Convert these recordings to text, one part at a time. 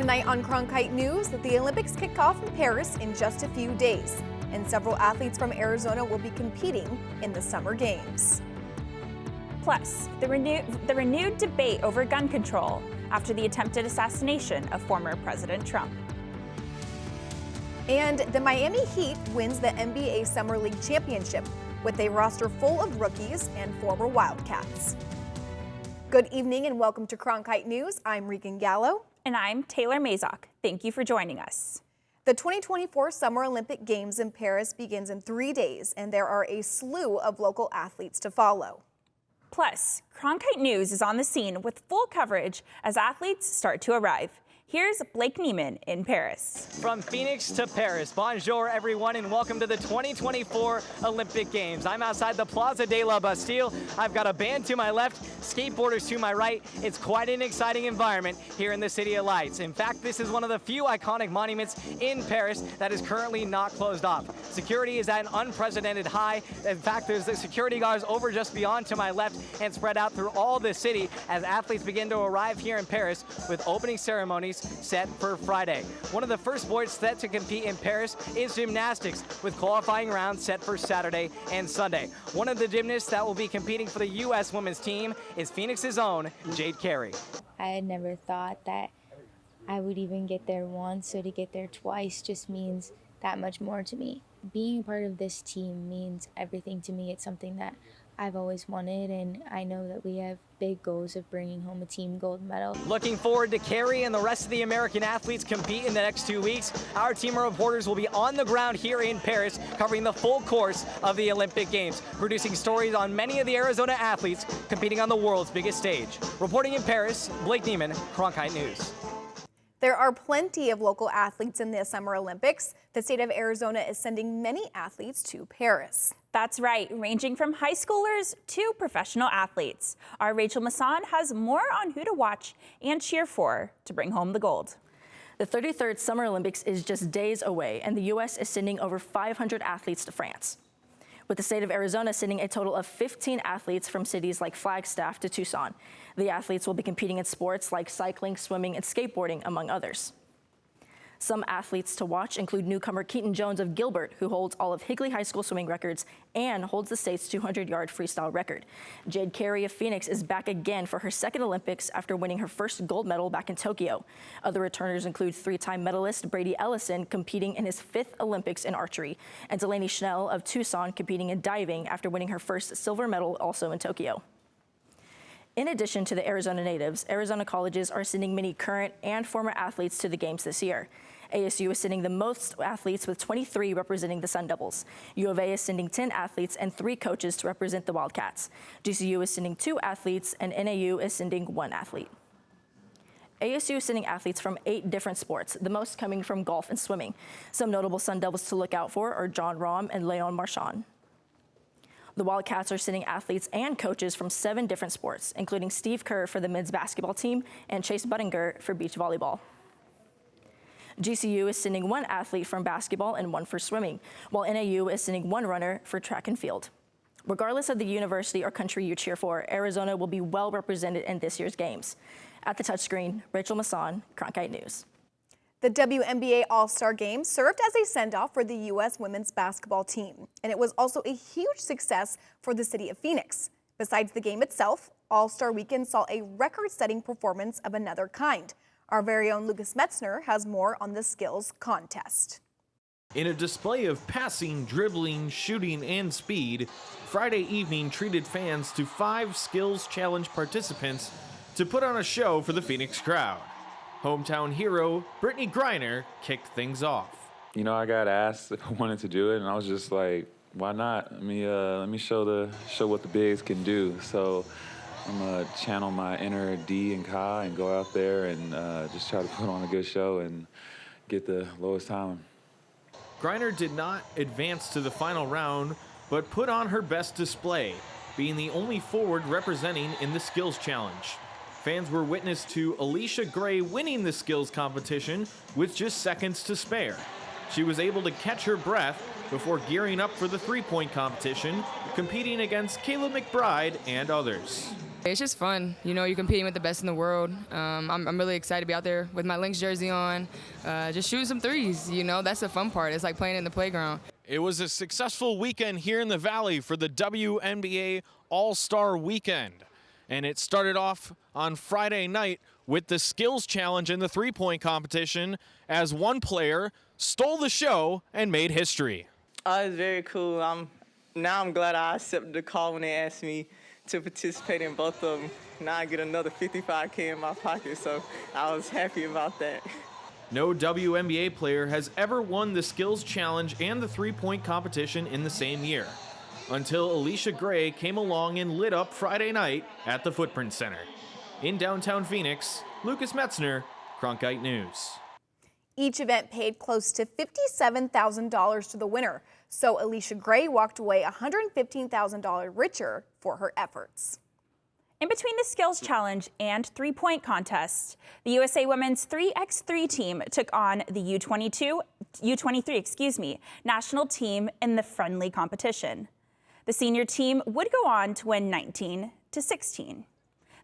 Tonight on Cronkite News, the Olympics kick off in Paris in just a few days, and several athletes from Arizona will be competing in the Summer Games. Plus, the renewed debate over gun control after the attempted assassination of former President Trump. And the Miami Heat wins the NBA Summer League Championship with a roster full of rookies and former Wildcats. Good evening and welcome to Cronkite News. I'm Regan Gallo. And I'm Taylor Mazok. Thank you for joining us. The 2024 Summer Olympic Games in Paris begins in 3 days, and there are a slew of local athletes to follow. Plus, Cronkite News is on the scene with full coverage as athletes start to arrive. Here's Blake Neiman in Paris. From Phoenix to Paris, bonjour everyone and welcome to the 2024 Olympic Games. I'm outside the Plaza de la Bastille. I've got a band to my left, skateboarders to my right. It's quite an exciting environment here in the City of Lights. In fact, this is one of the few iconic monuments in Paris that is currently not closed off. Security is at an unprecedented high. In fact, there's the security guards over just beyond to my left and spread out through all the city as athletes begin to arrive here in Paris with opening ceremonies set for Friday. One of the first sports set to compete in Paris is gymnastics, with qualifying rounds set for Saturday and Sunday. One of the gymnasts that will be competing for the U.S. women's team is Phoenix's own Jade Carey. I had never thought that I would even get there once, so to get there twice just means that much more to me. Being part of this team means everything to me. It's something that I've always wanted, and I know that we have big goals of bringing home a team gold medal. Looking forward to Carey and the rest of the American athletes compete in the next 2 weeks. Our team of reporters will be on the ground here in Paris, covering the full course of the Olympic Games, producing stories on many of the Arizona athletes competing on the world's biggest stage. Reporting in Paris, Blake Neiman, Cronkite News. There are plenty of local athletes in the Summer Olympics. The state of Arizona is sending many athletes to Paris. That's right, ranging from high schoolers to professional athletes. Our Rachel Masson has more on who to watch and cheer for to bring home the gold. The 33rd Summer Olympics is just days away, and the U.S. is sending over 500 athletes to France, with the state of Arizona sending a total of 15 athletes from cities like Flagstaff to Tucson. The athletes will be competing in sports like cycling, swimming, and skateboarding, among others. Some athletes to watch include newcomer Keaton Jones of Gilbert, who holds all of Higley High School swimming records and holds the state's 200-yard freestyle record. Jade Carey of Phoenix is back again for her second Olympics after winning her first gold medal back in Tokyo. Other returners include three-time medalist Brady Ellison competing in his fifth Olympics in archery, and Delaney Schnell of Tucson competing in diving after winning her first silver medal also in Tokyo. In addition to the Arizona natives, Arizona colleges are sending many current and former athletes to the games this year. ASU is sending the most athletes with 23 representing the Sun Devils. U of A is sending 10 athletes and 3 coaches to represent the Wildcats. GCU is sending 2 athletes and NAU is sending 1 athlete. ASU is sending athletes from 8 different sports, the most coming from golf and swimming. Some notable Sun Devils to look out for are John Rahm and Leon Marchand. The Wildcats are sending athletes and coaches from 7 different sports, including Steve Kerr for the men's basketball team and Chase Budinger for beach volleyball. GCU is sending 1 athlete from basketball and 1 for swimming, while NAU is sending 1 runner for track and field. Regardless of the university or country you cheer for, Arizona will be well represented in this year's games. At the touchscreen, Rachel Masson, Cronkite News. The WNBA All-Star game served as a send-off for the U.S. women's basketball team, and it was also a huge success for the city of Phoenix. Besides the game itself, All-Star Weekend saw a record-setting performance of another kind. Our very own Lucas Metzner has more on the skills contest. In a display of passing, dribbling, shooting, and speed, Friday evening treated fans to 5 skills challenge participants to put on a show for the Phoenix crowd. Hometown hero Brittany Griner kicked things off. You know, I got asked if I wanted to do it, and I was just like, why not? Let me show what the bigs can do. So I'm gonna channel my inner D and Kai and go out there and just try to put on a good show and get the lowest time. Griner did not advance to the final round, but put on her best display, being the only forward representing in the skills challenge. Fans were witness to Allisha Gray winning the skills competition with just seconds to spare. She was able to catch her breath before gearing up for the three-point competition, competing against Kayla McBride and others. It's just fun. You know, you're competing with the best in the world. I'm really excited to be out there with my Lynx jersey on, just shooting some threes. You know, that's the fun part. It's like playing in the playground. It was a successful weekend here in the Valley for the WNBA All-Star Weekend. And it started off on Friday night with the skills challenge in the three-point competition as one player stole the show and made history. It was very cool. Now I'm glad I accepted the call when they asked me to participate in both of them. Now I get another $55K in my pocket, so I was happy about that. No WNBA player has ever won the skills challenge and the three-point competition in the same year, until Allisha Gray came along and lit up Friday night at the Footprint Center. In downtown Phoenix, Lucas Metzner, Cronkite News. Each event paid close to $57,000 to the winner, so Allisha Gray walked away $115,000 richer for her efforts. In between the skills challenge and three-point contest, the USA Women's 3x3 team took on the U23 national team in the friendly competition. The senior team would go on to win 19-16.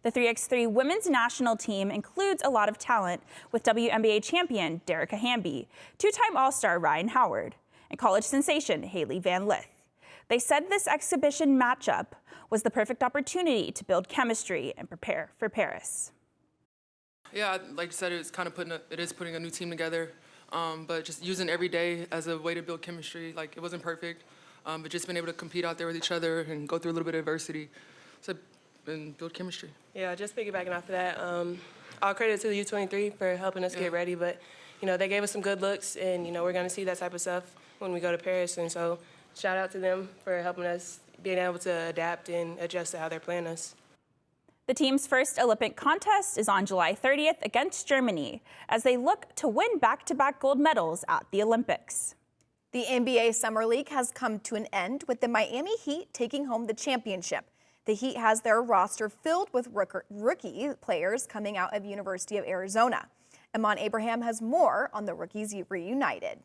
The 3x3 women's national team includes a lot of talent, with WNBA champion Derricka Hamby, two-time All-Star Ryan Howard, and college sensation Haley Van Lith. They said this exhibition matchup was the perfect opportunity to build chemistry and prepare for Paris. Yeah, like you said, it is putting a new team together, but just using every day as a way to build chemistry. Like, it wasn't perfect, but just being able to compete out there with each other and go through a little bit of adversity. And build chemistry. Yeah, just piggybacking off of that, all credit to the U23 for helping us get ready, but, you know, they gave us some good looks, and, you know, we're going to see that type of stuff when we go to Paris, and so shout out to them for helping us being able to adapt and adjust to how they're playing us. The team's first Olympic contest is on July 30th against Germany as they look to win back-to-back gold medals at the Olympics. The NBA Summer League has come to an end with the Miami Heat taking home the championship. The Heat has their roster filled with rookie players coming out of University of Arizona. Amon Abraham has more on the rookies reunited.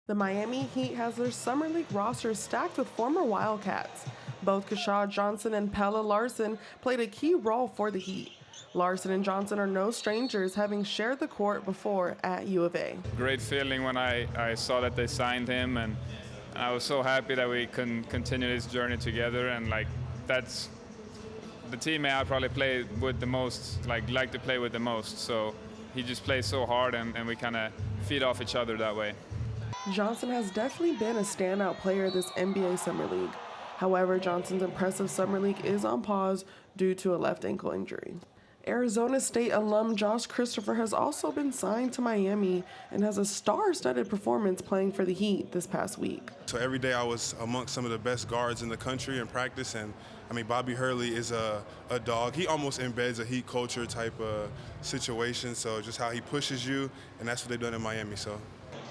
The Miami Heat has their Summer League roster stacked with former Wildcats. Both Keshad Johnson and Pelle Larsson played a key role for the Heat. Larsson and Johnson are no strangers, having shared the court before at U of A. Great feeling when I saw that they signed him, and I was so happy that we can continue this journey together. And that's the teammate I probably play with the most, like to play with the most. So he just plays so hard, and we kind of feed off each other that way. Johnson has definitely been a standout player this NBA Summer League. However, Johnson's impressive Summer League is on pause due to a left ankle injury. Arizona State alum Josh Christopher has also been signed to Miami and has a star-studded performance playing for the Heat this past week. So every day I was amongst some of the best guards in the country in practice, and I mean, Bobby Hurley is a dog. He almost embeds a Heat culture type of situation, so just how he pushes you, and that's what they've done in Miami. So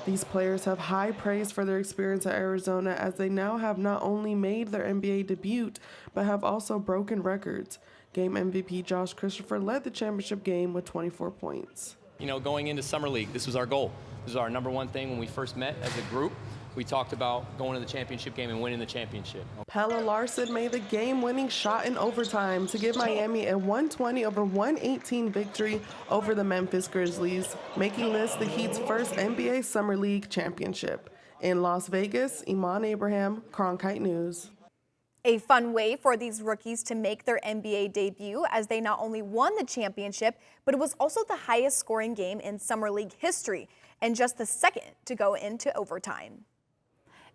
these players have high praise for their experience at Arizona, as they now have not only made their NBA debut, but have also broken records. Game MVP Josh Christopher led the championship game with 24 points. You know, going into Summer League, this was our goal. This was our number one thing when we first met as a group. We talked about going to the championship game and winning the championship. Pelle Larsson made the game-winning shot in overtime to give Miami a 120-118 victory over the Memphis Grizzlies, making this the Heat's first NBA Summer League championship. In Las Vegas, Amon Abraham, Cronkite News. A fun way for these rookies to make their NBA debut, as they not only won the championship, but it was also the highest scoring game in Summer League history, and just the second to go into overtime.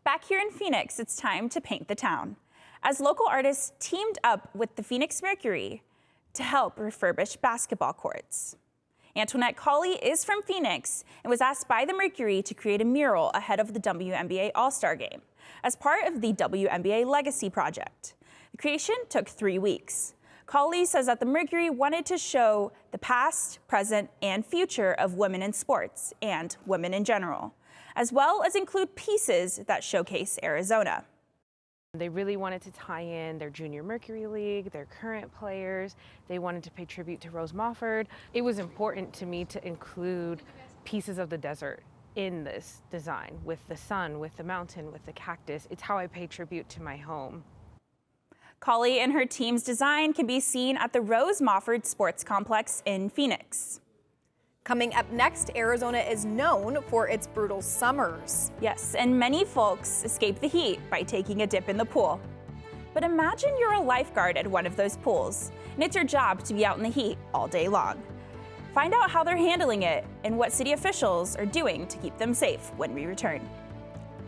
Back here in Phoenix, it's time to paint the town, as local artists teamed up with the Phoenix Mercury to help refurbish basketball courts. Antoinette Colley is from Phoenix and was asked by the Mercury to create a mural ahead of the WNBA All-Star game as part of the WNBA Legacy Project. The creation took 3 weeks. Colley says that the Mercury wanted to show the past, present, and future of women in sports and women in general, as well as include pieces that showcase Arizona. They really wanted to tie in their Junior Mercury League, their current players. They wanted to pay tribute to Rose Mofford. It was important to me to include pieces of the desert in this design, with the sun, with the mountain, with the cactus. It's how I pay tribute to my home. Colley and her team's design can be seen at the Rose Mofford Sports Complex in Phoenix. Coming up next, Arizona is known for its brutal summers. Yes, and many folks escape the heat by taking a dip in the pool. But imagine you're a lifeguard at one of those pools, and it's your job to be out in the heat all day long. Find out how they're handling it and what city officials are doing to keep them safe when we return.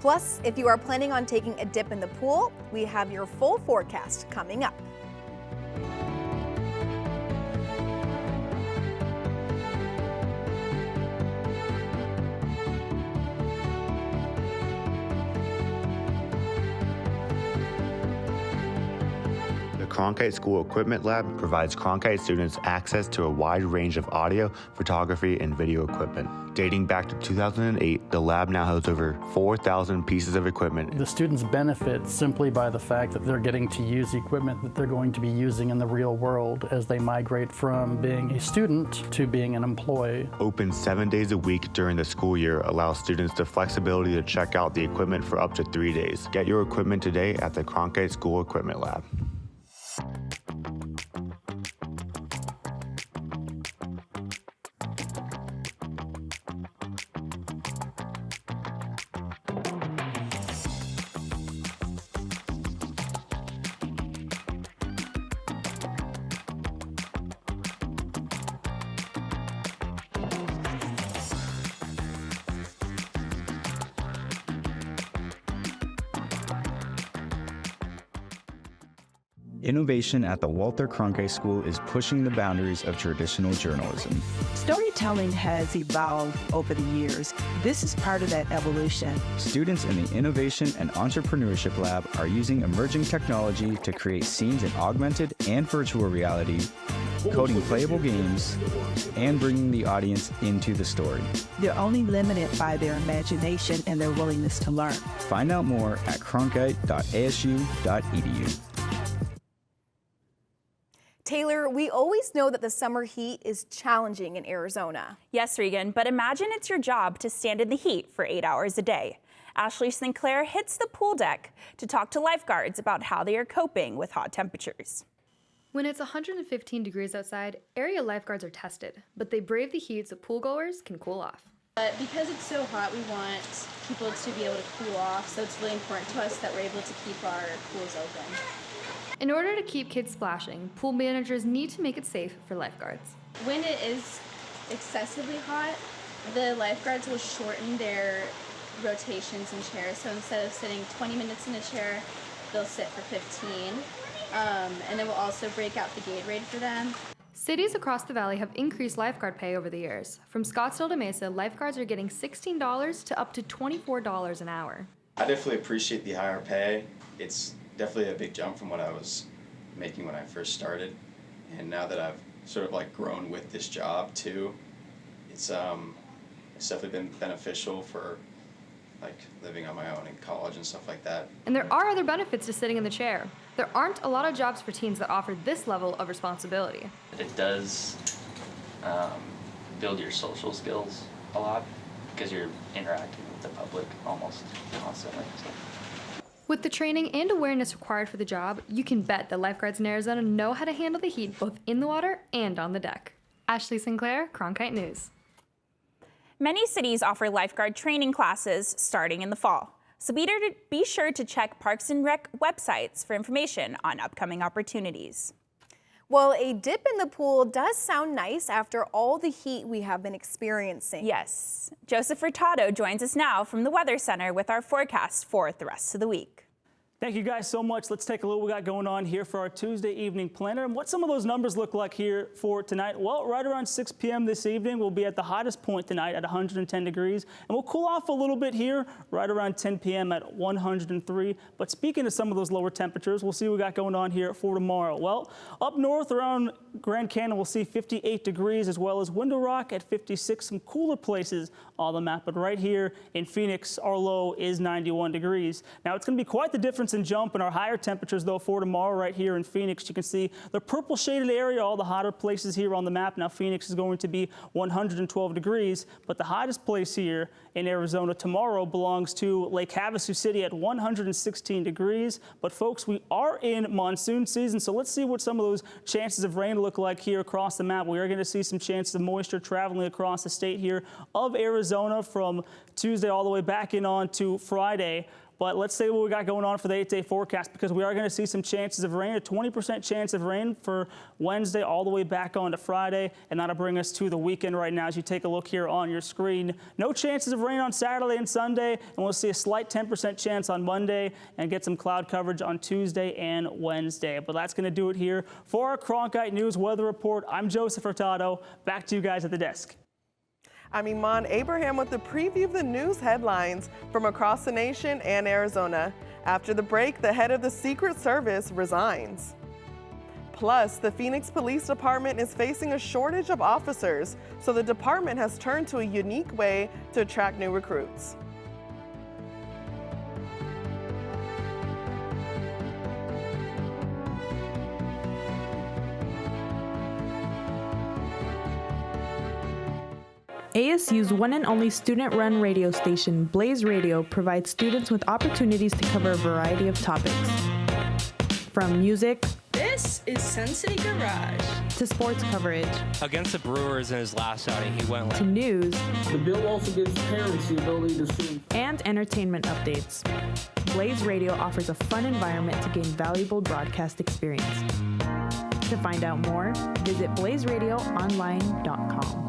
Plus, if you are planning on taking a dip in the pool, we have your full forecast coming up. Cronkite School Equipment Lab provides Cronkite students access to a wide range of audio, photography, and video equipment. Dating back to 2008, the lab now has over 4,000 pieces of equipment. The students benefit simply by the fact that they're getting to use equipment that they're going to be using in the real world as they migrate from being a student to being an employee. Open 7 days a week during the school year allows students the flexibility to check out the equipment for up to 3 days. Get your equipment today at the Cronkite School Equipment Lab. Innovation at the Walter Cronkite School is pushing the boundaries of traditional journalism. Storytelling has evolved over the years. This is part of that evolution. Students in the Innovation and Entrepreneurship Lab are using emerging technology to create scenes in augmented and virtual reality, coding playable games, and bringing the audience into the story. They're only limited by their imagination and their willingness to learn. Find out more at cronkite.asu.edu. Taylor, we always know that the summer heat is challenging in Arizona. Yes, Regan, but imagine it's your job to stand in the heat for 8 hours a day. Ashley Sinclair hits the pool deck to talk to lifeguards about how they are coping with hot temperatures. When it's 115 degrees outside, area lifeguards are tested, but they brave the heat so pool goers can cool off. But because it's so hot, we want people to be able to cool off, so it's really important to us that we're able to keep our pools open. In order to keep kids splashing, pool managers need to make it safe for lifeguards. When it is excessively hot, the lifeguards will shorten their rotations in chairs. So instead of sitting 20 minutes in a chair, they'll sit for 15. And then we'll also break out the Gatorade for them. Cities across the valley have increased lifeguard pay over the years. From Scottsdale to Mesa, lifeguards are getting $16 to up to $24 an hour. I definitely appreciate the higher pay. It's definitely a big jump from what I was making when I first started, and now that I've sort of like grown with this job too, it's definitely been beneficial for like living on my own in college and stuff like that. And there are other benefits to sitting in the chair. There aren't a lot of jobs for teens that offer this level of responsibility. It does build your social skills a lot because you're interacting with the public almost constantly. So. With the training and awareness required for the job, you can bet that lifeguards in Arizona know how to handle the heat both in the water and on the deck. Ashley Sinclair, Cronkite News. Many cities offer lifeguard training classes starting in the fall, so be sure to check Parks and Rec websites for information on upcoming opportunities. Well, a dip in the pool does sound nice after all the heat we have been experiencing. Yes. Joseph Furtado joins us now from the Weather Center with our forecast for the rest of the week. Thank you guys so much. Let's take a look what we got going on here for our Tuesday evening planner and what some of those numbers look like here for tonight. Well, right around 6 p.m. this evening, we'll be at the hottest point tonight at 110 degrees, and we'll cool off a little bit here right around 10 p.m. at 103. But speaking of some of those lower temperatures, we'll see what we got going on here for tomorrow. Well, up north around Grand Canyon will see 58 degrees, as well as Window Rock at 56, some cooler places on the map. But right here in Phoenix, our low is 91 degrees. Now, it's going to be quite the difference in jump in our higher temperatures, though, for tomorrow right here in Phoenix. You can see the purple shaded area, all the hotter places here on the map. Now, Phoenix is going to be 112 degrees, but the hottest place here in Arizona tomorrow belongs to Lake Havasu City at 116 degrees. But folks, we are in monsoon season, so let's see what some of those chances of rain look like here across the map. We are going to see some chances of moisture traveling across the state here of Arizona from Tuesday all the way back in on to Friday. But let's say what we got going on for the 8-day forecast, because we are going to see some chances of rain, a 20% chance of rain for Wednesday all the way back on to Friday. And that'll bring us to the weekend right now as you take a look here on your screen. No chances of rain on Saturday and Sunday, and we'll see a slight 10% chance on Monday and get some cloud coverage on Tuesday and Wednesday. But that's going to do it here for our Cronkite News Weather Report. I'm Joseph Hurtado. Back to you guys at the desk. I'm Iman Abraham with the preview of the news headlines from across the nation and Arizona. After the break, the head of the Secret Service resigns. Plus, the Phoenix Police Department is facing a shortage of officers, so the department has turned to a unique way to attract new recruits. ASU's one and only student-run radio station, Blaze Radio, provides students with opportunities to cover a variety of topics. From music, this is Sun City Garage, to sports coverage, against the Brewers in his last outing, he went to news. The bill also gives parents the ability to see, and entertainment updates. Blaze Radio offers a fun environment to gain valuable broadcast experience. To find out more, visit blazeradioonline.com.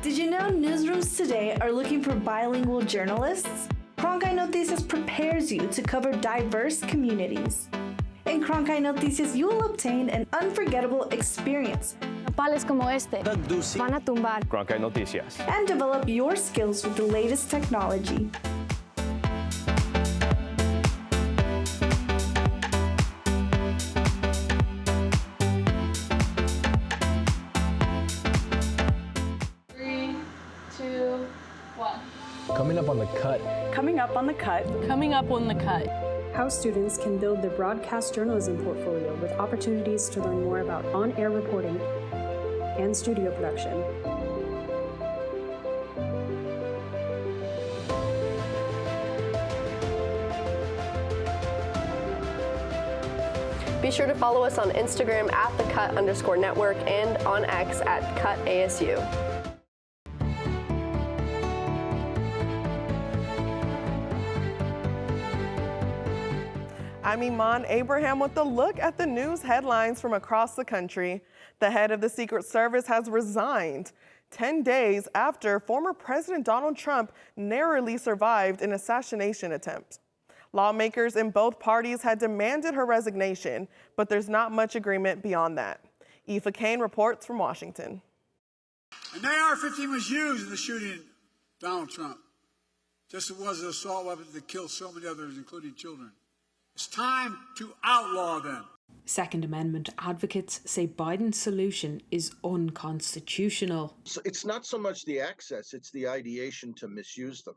Did you know newsrooms today are looking for bilingual journalists? Cronkite Noticias prepares you to cover diverse communities. In Cronkite Noticias, you will obtain an unforgettable experience. Nopales como este van a tumbar. Cronkite Noticias. And develop your skills with the latest technology. Coming up on the cut. Coming up on the cut. Coming up on the cut. How students can build their broadcast journalism portfolio with opportunities to learn more about on-air reporting and studio production. Be sure to follow us on Instagram at @thecut_network and on X at @CutASU. I'm Iman Abraham with a look at the news headlines from across the country. The head of the Secret Service has resigned 10 days after former President Donald Trump narrowly survived an assassination attempt. Lawmakers in both parties had demanded her resignation, but there's not much agreement beyond that. Aoife Kane reports from Washington. An AR-15 was used in the shooting of Donald Trump, just as it was an assault weapon that killed so many others, including children. It's time to outlaw them. Second Amendment advocates say Biden's solution is unconstitutional. So it's not so much the access, it's the ideation to misuse them.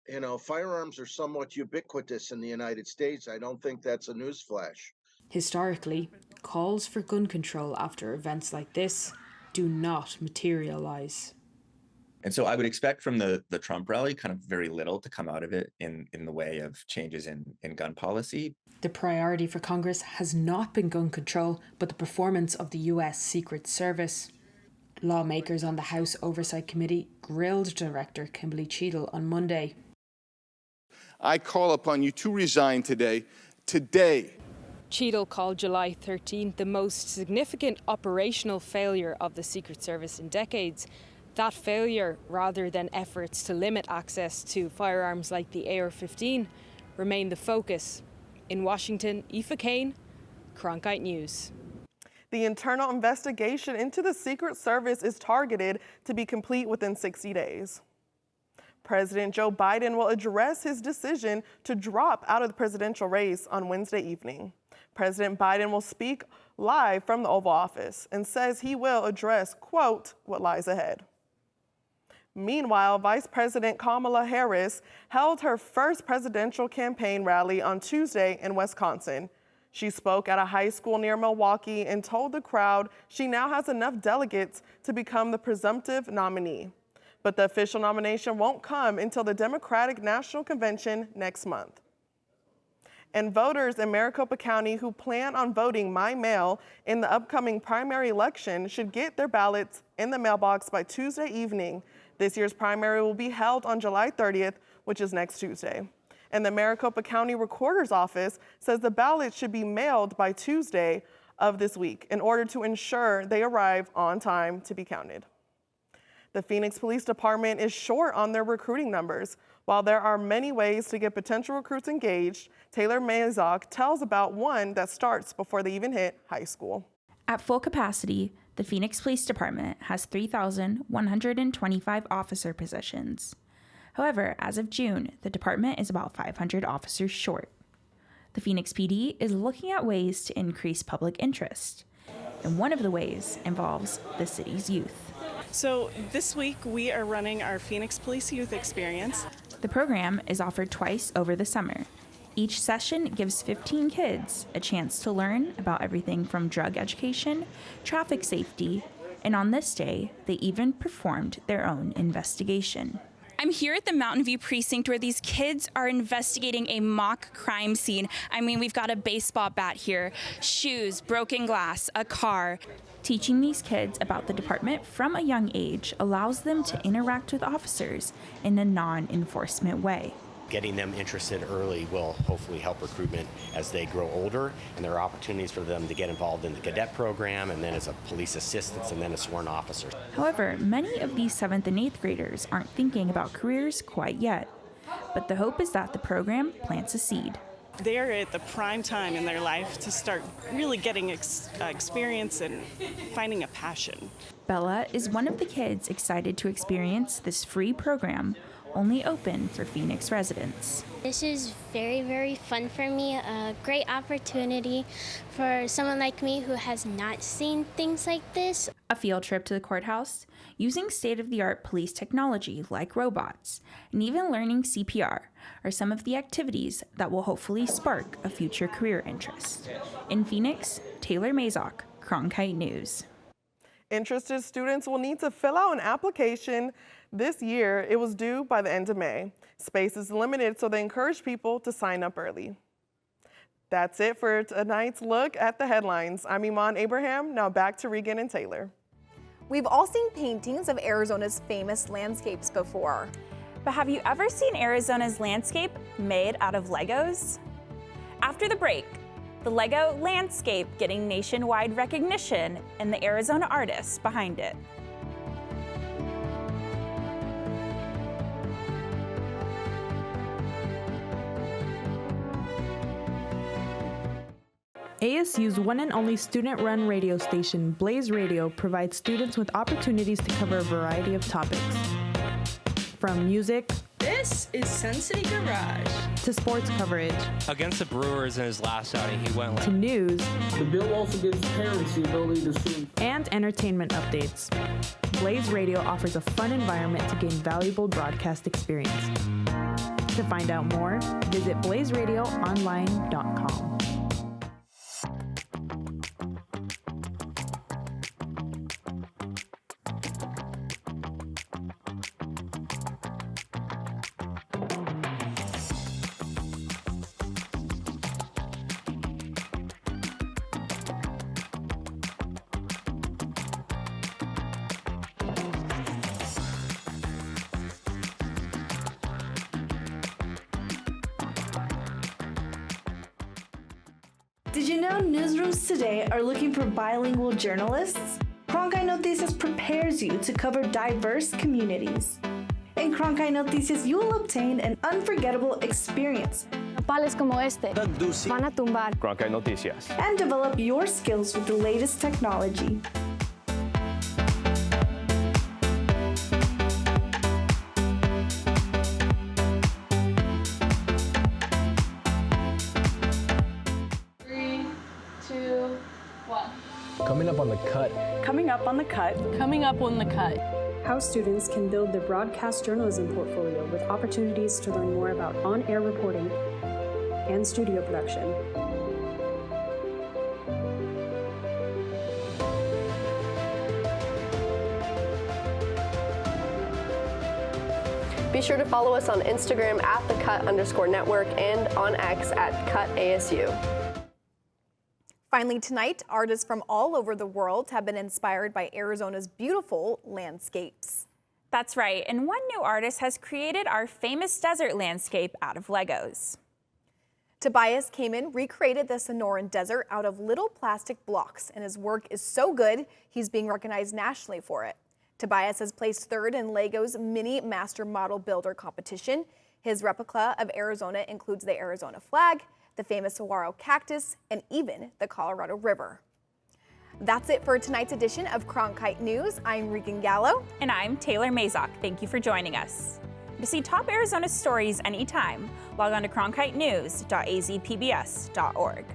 You know, firearms are somewhat ubiquitous in the United States. I don't think that's a newsflash. Historically, calls for gun control after events like this do not materialize. And so I would expect from the Trump rally kind of very little to come out of it in the way of changes in gun policy. The priority for Congress has not been gun control, but the performance of the US Secret Service. Lawmakers on the House Oversight Committee grilled Director Kimberly Cheadle on Monday. I call upon you to resign today. Cheadle called July 13th the most significant operational failure of the Secret Service in decades. That failure, rather than efforts to limit access to firearms like the AR-15, remained the focus. In Washington, Aoife Kane, Cronkite News. The internal investigation into the Secret Service is targeted to be complete within 60 days. President Joe Biden will address his decision to drop out of the presidential race on Wednesday evening. President Biden will speak live from the Oval Office and says he will address, quote, what lies ahead. Meanwhile, Vice President Kamala Harris held her first presidential campaign rally on Tuesday in Wisconsin. She spoke at a high school near Milwaukee and told the crowd she now has enough delegates to become the presumptive nominee. But the official nomination won't come until the Democratic National Convention next month. And voters in Maricopa County who plan on voting by mail in the upcoming primary election should get their ballots in the mailbox by Tuesday evening. This year's primary will be held on July 30th, which is next Tuesday. And the Maricopa County Recorder's Office says the ballots should be mailed by Tuesday of this week in order to ensure they arrive on time to be counted. The Phoenix Police Department is short on their recruiting numbers. While there are many ways to get potential recruits engaged, Taylor Mazok tells about one that starts before they even hit high school. At full capacity, the Phoenix Police Department has 3,125 officer positions. However, as of June, the department is about 500 officers short. The Phoenix PD is looking at ways to increase public interest, and one of the ways involves the city's youth. So this week we are running our Phoenix Police Youth Experience. The program is offered twice over the summer. Each session gives 15 kids a chance to learn about everything from drug education, traffic safety, and on this day, they even performed their own investigation. I'm here at the Mountain View precinct where these kids are investigating a mock crime scene. I mean, we've got a baseball bat here, shoes, broken glass, a car. Teaching these kids about the department from a young age allows them to interact with officers in a non-enforcement way. Getting them interested early will hopefully help recruitment as they grow older, and there are opportunities for them to get involved in the cadet program and then as a police assistant and then a sworn officer. However, many of these 7th and 8th graders aren't thinking about careers quite yet, but the hope is that the program plants a seed. They're at the prime time in their life to start really getting experience and finding a passion. Bella is one of the kids excited to experience this free program, only open for Phoenix residents. This is very, very fun for me, a great opportunity for someone like me who has not seen things like this. A field trip to the courthouse, using state-of-the-art police technology like robots, and even learning CPR are some of the activities that will hopefully spark a future career interest. In Phoenix, Taylor Mazok, Cronkite News. Interested students will need to fill out an application this year. It was due by the end of May. Space is limited, so they encourage people to sign up early. That's it for tonight's look at the headlines. I'm Iman Abraham. Now back to Regan and Taylor. We've all seen paintings of Arizona's famous landscapes before. But have you ever seen Arizona's landscape made out of Legos? After the break, the Lego landscape getting nationwide recognition and the Arizona artists behind it. ASU's one and only student-run radio station, Blaze Radio, provides students with opportunities to cover a variety of topics. From music, This is Sun City Garage, to sports coverage, Against the Brewers in his last outing, he went to news, The bill also gives parents the ability to sue. and entertainment updates. Blaze Radio offers a fun environment to gain valuable broadcast experience. To find out more, visit blazeradioonline.com. Did you know newsrooms today are looking for bilingual journalists? Cronkite Noticias prepares you to cover diverse communities. In Cronkite Noticias, you will obtain an unforgettable experience Nopales como este van a tumbar. Cronkite Noticias. and develop your skills with the latest technology. Coming up on the cut. Coming up on the cut. Coming up on the cut. How students can build their broadcast journalism portfolio with opportunities to learn more about on-air reporting and studio production. Be sure to follow us on Instagram at @thecut_network and on X at @CutASU. Finally tonight, artists from all over the world have been inspired by Arizona's beautiful landscapes. That's right, and one new artist has created our famous desert landscape out of Legos. Tobias Kamen recreated the Sonoran Desert out of little plastic blocks, and his work is so good, he's being recognized nationally for it. Tobias has placed third in LEGO's Mini Master Model Builder competition. His replica of Arizona includes the Arizona flag, the famous saguaro cactus, and even the Colorado River. That's it for tonight's edition of Cronkite News. I'm Regan Gallo. And I'm Taylor Mazok. Thank you for joining us. To see top Arizona stories anytime, log on to cronkitenews.azpbs.org.